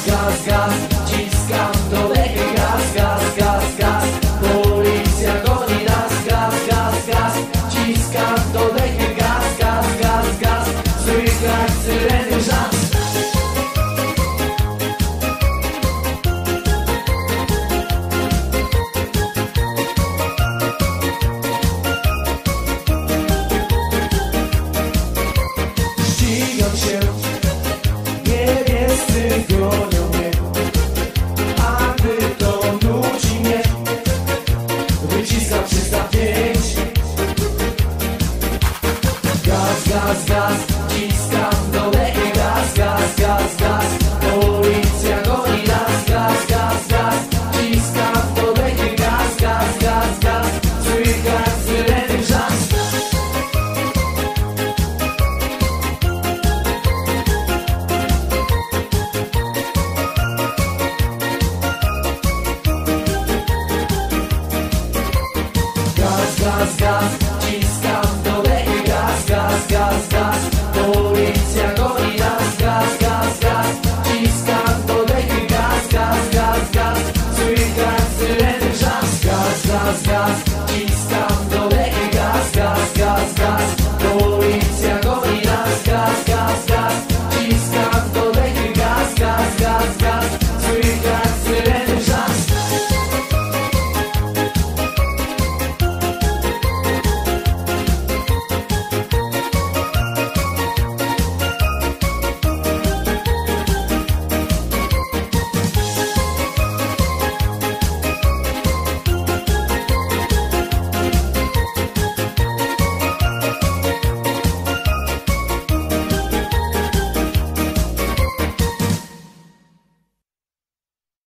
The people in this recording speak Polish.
Gaz, gaz, ciskam do dechy, gaz, gaz, gaz, gaz. Policja goni nas, gaz, gaz, gaz, ciskam do dechy, gaz, gaz, gaz, gaz. Słychać syreny żart. Ścigam się, niebiescy gonią mnie, a gdy to nudzi mnie, wyciskam 305. Gaz, gaz, gaz, ciskam do dechy, gaz, gaz, gaz, gaz.